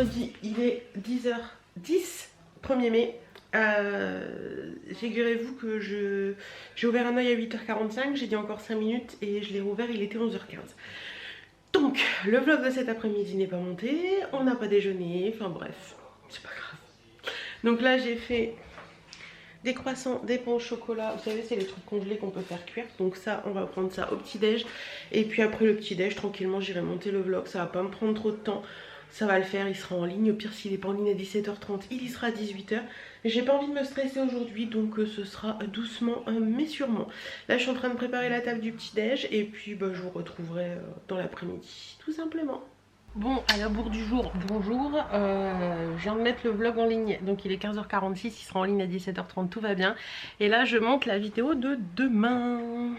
vendredi, il est 10h10, 1er mai. Figurez-vous que j'ai ouvert un œil à 8h45, j'ai dit encore 5 minutes et je l'ai rouvert, il était 11h15. Donc, le vlog de cet après-midi n'est pas monté, on n'a pas déjeuné, enfin bref, c'est pas grave. Donc là, j'ai fait des croissants, des pains au chocolat, vous savez, c'est les trucs congelés qu'on peut faire cuire. Donc ça, on va prendre ça au petit-déj. Et puis après le petit-déj, tranquillement, j'irai monter le vlog, ça va pas me prendre trop de temps. Ça va le faire, il sera en ligne. Au pire, s'il est pas en ligne à 17h30, il y sera à 18h. J'ai pas envie de me stresser aujourd'hui, donc ce sera doucement mais sûrement. Là, je suis en train de préparer la table du petit-déj. Et puis, bah, je vous retrouverai dans l'après-midi, tout simplement. Bon, à la bourre du jour, bonjour. Je viens de mettre le vlog en ligne, donc il est 15h46, il sera en ligne à 17h30, tout va bien. Et là, je monte la vidéo de demain.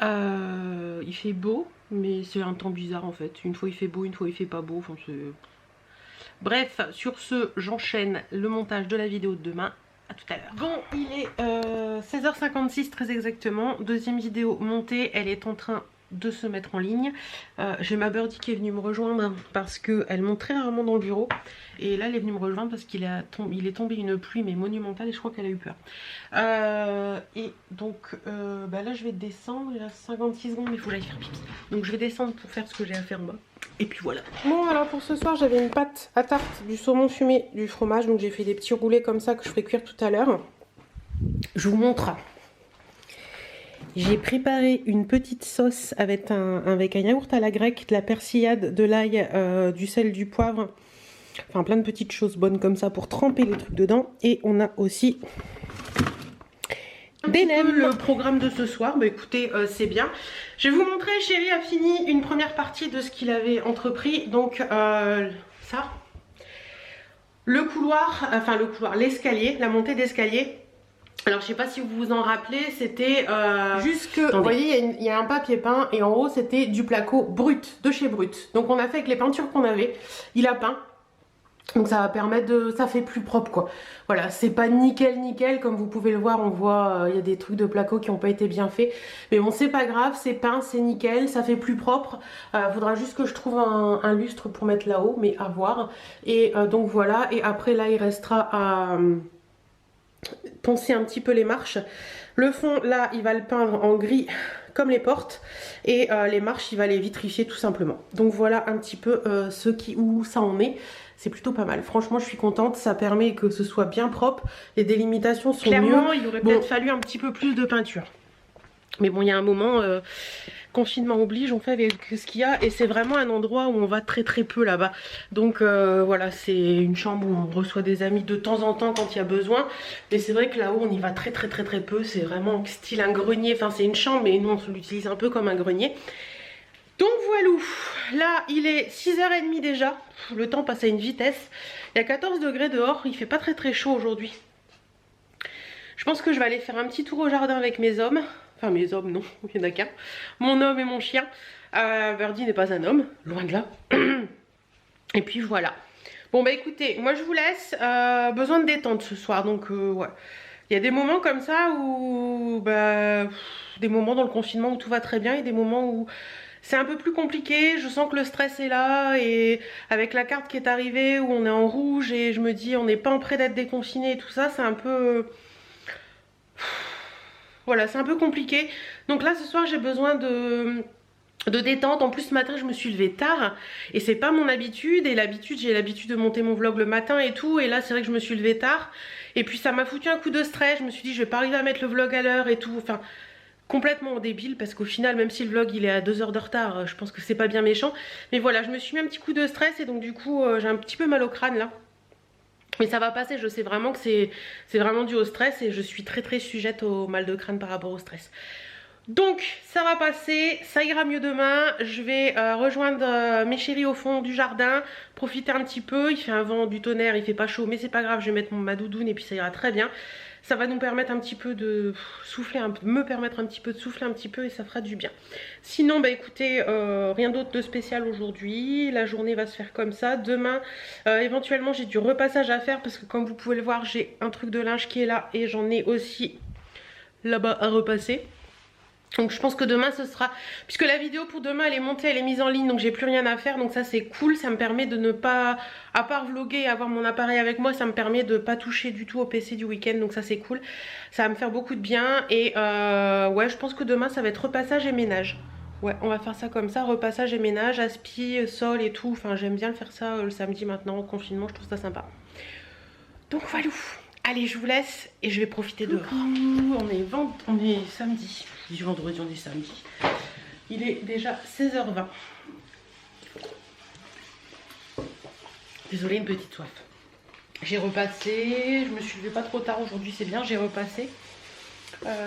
Il fait beau, mais c'est un temps bizarre en fait. Une fois il fait beau, une fois il fait pas beau. Enfin, bref, sur ce, j'enchaîne le montage de la vidéo de demain. À tout à l'heure. Bon, il est 16h56 très exactement. Deuxième vidéo montée, elle est en train de se mettre en ligne. J'ai ma birdie qui est venue me rejoindre parce qu'elle monte très rarement dans le bureau. Et là, elle est venue me rejoindre parce qu'il est tombé une pluie mais monumentale et je crois qu'elle a eu peur. Et donc bah là, je vais descendre. Il reste 56 secondes mais il faut que j'aille faire pipi. Donc je vais descendre pour faire ce que j'ai à faire en bas. Et puis voilà. Bon, alors pour ce soir, j'avais une pâte à tarte, du saumon fumé, du fromage. Donc j'ai fait des petits roulés comme ça que je ferai cuire tout à l'heure. Je vous montre. J'ai préparé une petite sauce avec un yaourt à la grecque, de la persillade, de l'ail, du sel, du poivre. Enfin plein de petites choses bonnes comme ça pour tremper les trucs dedans. Et on a aussi des nems. Le programme de ce soir, bah écoutez, c'est bien. Je vais vous montrer, Chéri a fini une première partie de ce qu'il avait entrepris. Donc ça, le couloir, enfin le couloir, l'escalier, la montée d'escalier. Alors je sais pas si vous vous en rappelez, c'était jusque, vous voyez il y a un papier peint et en haut c'était du placo brut, de chez Brut. Donc on a fait avec les peintures qu'on avait, il a peint. Donc ça va permettre de, ça fait plus propre quoi. Voilà, c'est pas nickel nickel comme vous pouvez le voir, on voit il y a des trucs de placo qui n'ont pas été bien faits. Mais bon c'est pas grave, c'est peint, c'est nickel, ça fait plus propre. Faudra juste que je trouve un lustre pour mettre là-haut, mais à voir. Et donc voilà, et après là il restera à poncer un petit peu les marches. Le fond là il va le peindre en gris comme les portes et les marches il va les vitrifier tout simplement. Donc voilà un petit peu où ça en est. C'est plutôt pas mal, franchement je suis contente, ça permet que ce soit bien propre, les délimitations sont clairement mieux. Il aurait peut-être fallu un petit peu plus de peinture. Mais bon il y a un moment, confinement oblige, on fait avec ce qu'il y a et c'est vraiment un endroit où on va très très peu là-bas. Donc voilà, c'est une chambre où on reçoit des amis de temps en temps quand il y a besoin. Mais c'est vrai que là-haut on y va très très très très peu, c'est vraiment style un grenier, enfin c'est une chambre mais nous on l'utilise un peu comme un grenier. Donc voilà, là il est 6h30 déjà, le temps passe à une vitesse. Il y a 14 degrés dehors, il fait pas très très chaud aujourd'hui. Je pense que je vais aller faire un petit tour au jardin avec mes hommes. Enfin mes hommes non, il n'y en a qu'un. Mon homme et mon chien. Birdie n'est pas un homme, loin de là. Et puis voilà. Bon bah écoutez, moi je vous laisse. Besoin de détente ce soir, donc ouais. Il y a des moments comme ça où... bah, des moments dans le confinement où tout va très bien et des moments où... c'est un peu plus compliqué, je sens que le stress est là et avec la carte qui est arrivée où on est en rouge et je me dis on n'est pas en prêt d'être déconfiné et tout ça, c'est un peu... voilà, c'est un peu compliqué. Donc là ce soir j'ai besoin de détente. En plus ce matin je me suis levée tard et c'est pas mon habitude et j'ai l'habitude de monter mon vlog le matin et tout et là c'est vrai que je me suis levée tard et puis ça m'a foutu un coup de stress. Je me suis dit je vais pas arriver à mettre le vlog à l'heure et tout, enfin... complètement débile parce qu'au final même si le vlog il est à 2 heures de retard, je pense que c'est pas bien méchant, mais voilà je me suis mis un petit coup de stress et donc du coup j'ai un petit peu mal au crâne là, mais ça va passer. Je sais vraiment que c'est vraiment dû au stress et je suis très très sujette au mal de crâne par rapport au stress. Donc ça va passer, ça ira mieux demain. Je vais rejoindre mes chéris au fond du jardin, profiter un petit peu. Il fait un vent du tonnerre, il fait pas chaud mais c'est pas grave, je vais mettre ma doudoune et puis ça ira très bien. Ça va nous permettre un petit peu de souffler, me permettre un petit peu de souffler un petit peu et ça fera du bien. Sinon bah écoutez, rien d'autre de spécial aujourd'hui. La journée va se faire comme ça. Demain éventuellement j'ai du repassage à faire parce que comme vous pouvez le voir j'ai un truc de linge qui est là et j'en ai aussi là-bas à repasser. Donc je pense que demain ce sera, puisque la vidéo pour demain elle est montée, elle est mise en ligne, donc j'ai plus rien à faire, donc ça c'est cool, ça me permet de ne pas, à part vlogger et avoir mon appareil avec moi, ça me permet de pas toucher du tout au PC du week-end, donc ça c'est cool, ça va me faire beaucoup de bien. Et ouais, je pense que demain ça va être repassage et ménage. Ouais, on va faire ça comme ça, repassage et ménage, aspi, sol et tout, enfin j'aime bien faire ça le samedi maintenant au confinement, je trouve ça sympa. Donc voilà, allez je vous laisse et je vais profiter dehors. On est samedi. Du vendredi, on est samedi. Il est déjà 16h20. Désolée, une petite soif. J'ai repassé, je me suis levée pas trop tard aujourd'hui, c'est bien, j'ai repassé.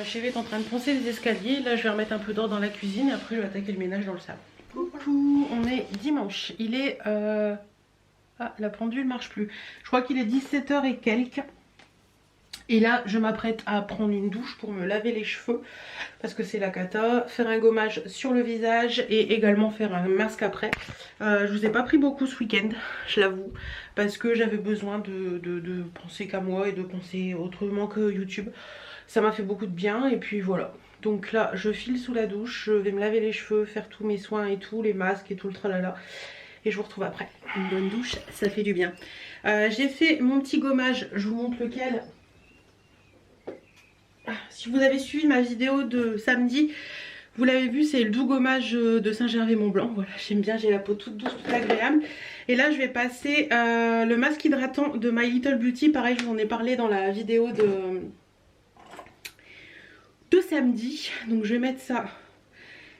Chérie est en train de poncer les escaliers. Là, je vais remettre un peu d'or dans la cuisine et après, je vais attaquer le ménage dans le salon. Coucou, on est dimanche. Il est... Ah, la pendule marche plus. Je crois qu'il est 17h et quelques. Et là je m'apprête à prendre une douche pour me laver les cheveux parce que c'est la cata, faire un gommage sur le visage et également faire un masque après. Je vous ai pas pris beaucoup ce week-end, je l'avoue, parce que j'avais besoin de penser qu'à moi et de penser autrement que YouTube. Ça m'a fait beaucoup de bien et puis voilà. Donc là je file sous la douche, je vais me laver les cheveux, faire tous mes soins et tout, les masques et tout le tralala. Et je vous retrouve après. Une bonne douche, ça fait du bien. J'ai fait mon petit gommage, je vous montre lequel. Si vous avez suivi ma vidéo de samedi, vous l'avez vu, c'est le doux gommage de Saint-Gervais-Mont-Blanc. Voilà, j'aime bien, j'ai la peau toute douce, toute agréable. Et là je vais passer le masque hydratant de My Little Beauty. Pareil, je vous en ai parlé dans la vidéo de samedi. Donc je vais mettre ça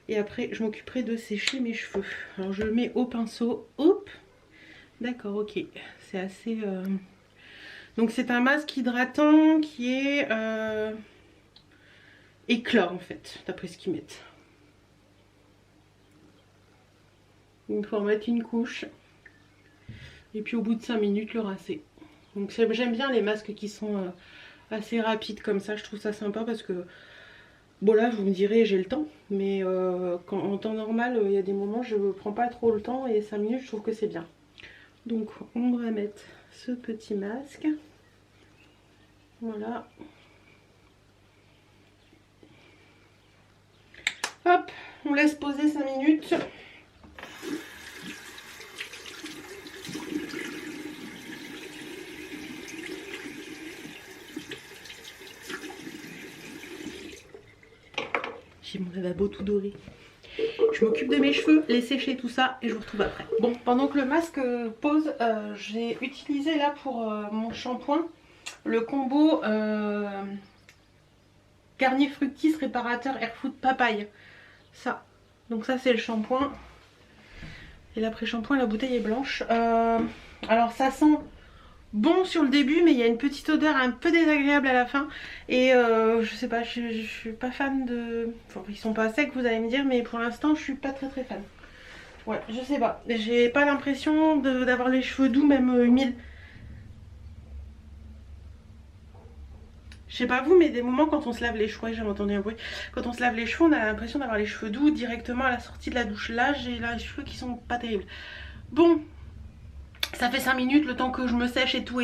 et après je m'occuperai de sécher mes cheveux. Alors je le mets au pinceau. Hop. D'accord, ok. C'est assez... Donc c'est un masque hydratant qui est... éclat en fait, d'après ce qu'ils mettent. Il faut en mettre une couche et puis au bout de 5 minutes le rincer. Donc j'aime bien les masques qui sont assez rapides comme ça, je trouve ça sympa parce que bon là vous me direz j'ai le temps, mais en temps normal il y a des moments je ne prends pas trop le temps et 5 minutes je trouve que c'est bien. Donc on va mettre ce petit masque, voilà. Hop, on laisse poser 5 minutes. J'ai mon lavabo tout doré. Je m'occupe de mes cheveux, les sécher, tout ça, et je vous retrouve après. Bon, pendant que le masque pose, j'ai utilisé là pour mon shampoing le combo Garnier Fructis réparateur Air Food Papaye. Ça, donc ça c'est le shampoing. Et l'après-shampoing, la bouteille est blanche. Alors ça sent bon sur le début, mais il y a une petite odeur un peu désagréable à la fin. Et je sais pas, je suis pas fan de... Enfin, ils sont pas secs, vous allez me dire, mais pour l'instant je suis pas très fan. Ouais, je sais pas. J'ai pas l'impression d'avoir les cheveux doux, même humides. Je sais pas vous, mais des moments quand on se lave les cheveux, j'ai entendu un bruit, quand on se lave les cheveux on a l'impression d'avoir les cheveux doux directement à la sortie de la douche. Là j'ai les cheveux qui sont pas terribles. Bon, ça fait 5 minutes, le temps que je me sèche et tout.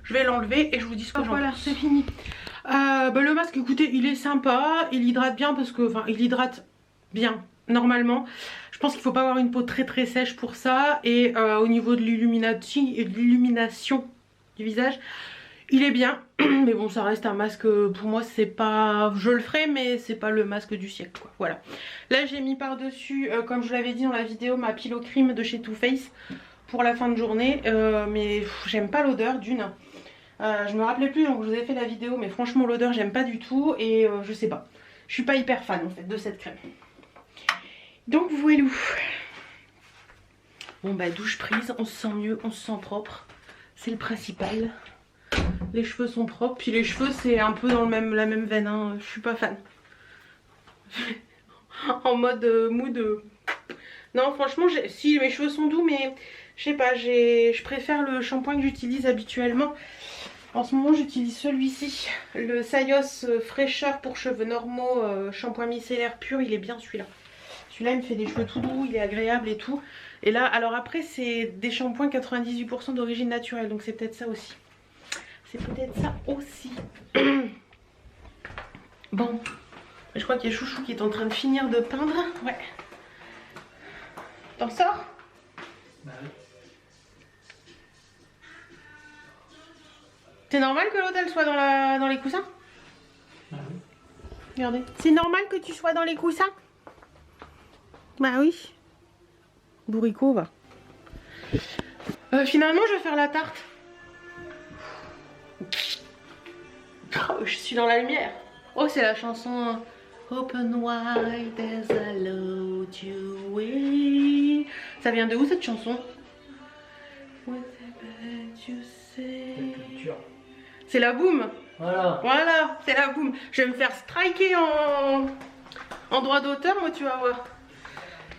Je vais l'enlever et je vous dis ce que j'en pense. Voilà, c'est fini. Le masque, écoutez, il est sympa, il hydrate bien parce que, enfin il hydrate bien normalement. Je pense qu'il faut pas avoir une peau très sèche pour ça. Et au niveau de l'illumination du visage, il est bien, mais bon ça reste un masque, pour moi c'est pas... Je le ferai mais c'est pas le masque du siècle quoi, voilà. Là j'ai mis par dessus, comme je l'avais dit dans la vidéo, ma pillow cream de chez Too Faced pour la fin de journée, mais j'aime pas l'odeur d'une. Je me rappelais plus donc je vous ai fait la vidéo, mais franchement l'odeur j'aime pas du tout et je sais pas. Je suis pas hyper fan en fait de cette crème. Donc voilà. Bon bah douche prise, on se sent mieux, on se sent propre, c'est le principal. Les cheveux sont propres, puis les cheveux c'est un peu dans la même veine, hein. Je suis pas fan. En mode mood. Non franchement, si mes cheveux sont doux, mais je sais pas, je préfère le shampoing que j'utilise habituellement. En ce moment j'utilise celui-ci, le Sayos fraîcheur pour cheveux normaux, shampoing micellaire pur, il est bien celui-là. Celui-là il me fait des cheveux tout doux, il est agréable et tout. Et là, alors après c'est des shampoings 98% d'origine naturelle, donc c'est peut-être ça aussi. C'est peut-être ça aussi. Bon, Je crois qu'il y a Chouchou qui est en train de finir de peindre. Ouais. T'en sors? Bah oui. C'est normal que l'autre elle soit dans les coussins? Bah oui. Regardez. C'est normal que tu sois dans les coussins? Bah oui. Bourricot va. Finalement je vais faire la tarte. Oh, je suis dans la lumière. Oh, c'est la chanson Open wide as I load you in. Ça vient de où cette chanson? C'est la boum. Voilà. Voilà, c'est la boum. Je vais me faire striker en droit d'auteur, moi tu vas voir.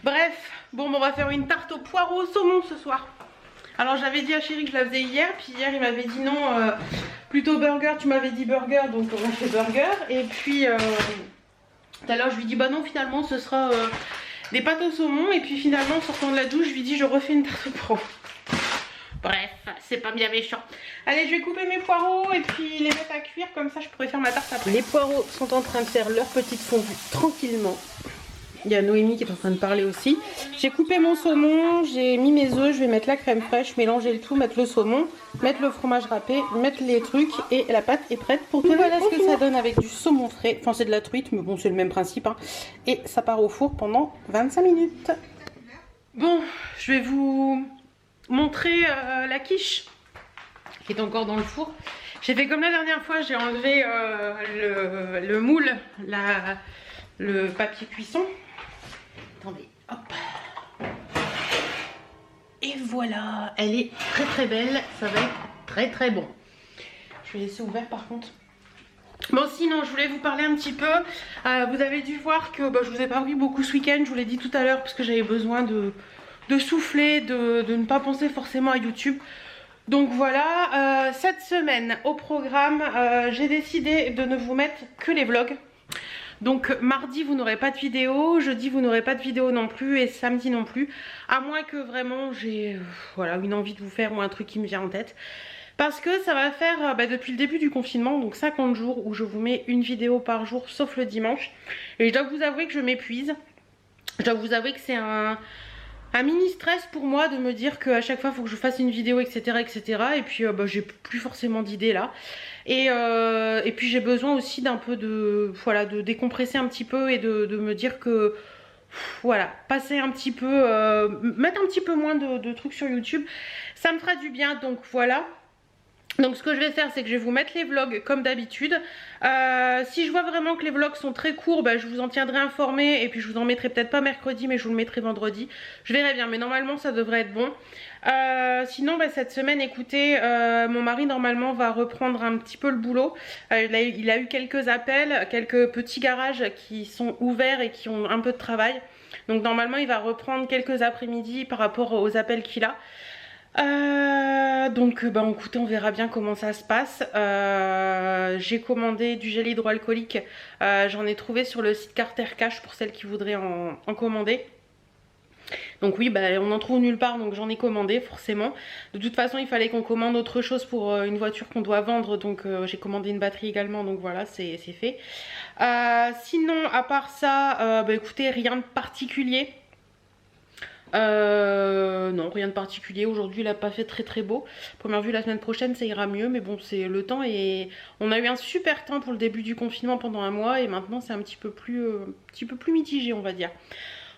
Bref, bon, on va faire une tarte au poireau au saumon ce soir. Alors j'avais dit à Chéri que je la faisais hier, puis hier il m'avait dit non, plutôt burger, tu m'avais dit burger, donc on fait burger. Et puis tout à l'heure je lui dis bah non, finalement ce sera des pâtes au saumon. Et puis finalement en sortant de la douche je lui dis je refais une tarte au poireau. Bref, c'est pas bien méchant. Allez, je vais couper mes poireaux et puis les mettre à cuire, comme ça je pourrais faire ma tarte après. Les poireaux sont en train de faire leur petite fondue tranquillement. Il y a Noémie qui est en train de parler aussi. J'ai coupé mon saumon, j'ai mis mes œufs, je vais mettre la crème fraîche, mélanger le tout, mettre le saumon, mettre le fromage râpé, mettre les trucs et la pâte est prête pour tout. Voilà ce que ça donne avec du saumon frais. Enfin c'est de la truite, mais bon c'est le même principe. Hein. Et ça part au four pendant 25 minutes. Bon, je vais vous montrer la quiche qui est encore dans le four. J'ai fait comme la dernière fois, j'ai enlevé le moule, le papier cuisson. Attendez, hop. Et voilà, elle est très très belle, ça va être très très bon. Je vais laisser ouvert par contre. Bon sinon je voulais vous parler un petit peu. Vous avez dû voir que je vous ai pas pris beaucoup ce week-end, je vous l'ai dit tout à l'heure parce que j'avais besoin de souffler, de ne pas penser forcément à YouTube. Donc voilà, cette semaine au programme, j'ai décidé de ne vous mettre que les vlogs. Donc mardi vous n'aurez pas de vidéo, jeudi vous n'aurez pas de vidéo non plus et samedi non plus. À moins que vraiment j'ai voilà, une envie de vous faire ou un truc qui me vient en tête. Parce que ça va faire depuis le début du confinement, donc 50 jours où je vous mets une vidéo par jour sauf le dimanche. Et je dois vous avouer que je m'épuise. Je dois vous avouer que c'est un mini stress pour moi de me dire qu'à chaque fois il faut que je fasse une vidéo etc. Et puis j'ai plus forcément d'idées là. Et puis j'ai besoin aussi d'un peu de décompresser un petit peu et de me dire que voilà, passer un petit peu, mettre un petit peu moins de trucs sur YouTube, ça me fera du bien. Donc voilà. Donc ce que je vais faire c'est que je vais vous mettre les vlogs comme d'habitude. Si je vois vraiment que les vlogs sont très courts, je vous en tiendrai informé. Et puis je vous en mettrai peut-être pas mercredi mais je vous le mettrai vendredi. Je verrai bien mais normalement ça devrait être bon. Sinon cette semaine écoutez, mon mari normalement va reprendre un petit peu le boulot. Il a eu quelques appels, quelques petits garages qui sont ouverts et qui ont un peu de travail. Donc normalement il va reprendre quelques après-midi par rapport aux appels qu'il a. Donc écoutez on verra bien comment ça se passe. J'ai commandé du gel hydroalcoolique, j'en ai trouvé sur le site Carter Cash pour celles qui voudraient en commander. Donc oui on en trouve nulle part donc j'en ai commandé forcément. De toute façon il fallait qu'on commande autre chose pour une voiture qu'on doit vendre. Donc j'ai commandé une batterie également. Donc voilà c'est fait. Sinon à part ça écoutez rien de particulier. Non rien de particulier. Aujourd'hui il a pas fait très très beau. Première vue la semaine prochaine ça ira mieux. Mais bon c'est le temps et on a eu un super temps pour le début du confinement pendant un mois. Et maintenant c'est un petit peu plus mitigé on va dire.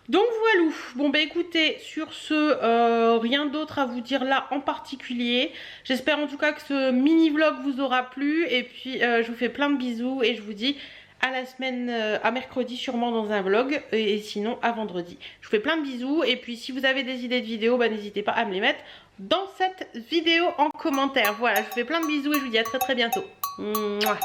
Donc voilà. Bon écoutez sur ce rien d'autre à vous dire là en particulier. J'espère en tout cas que ce mini vlog vous aura plu. Et puis je vous fais plein de bisous. Et je vous dis à la semaine, à mercredi sûrement dans un vlog et sinon à vendredi. Je vous fais plein de bisous et puis si vous avez des idées de vidéos, n'hésitez pas à me les mettre dans cette vidéo en commentaire. Voilà, je vous fais plein de bisous et je vous dis à très très bientôt. Mouah.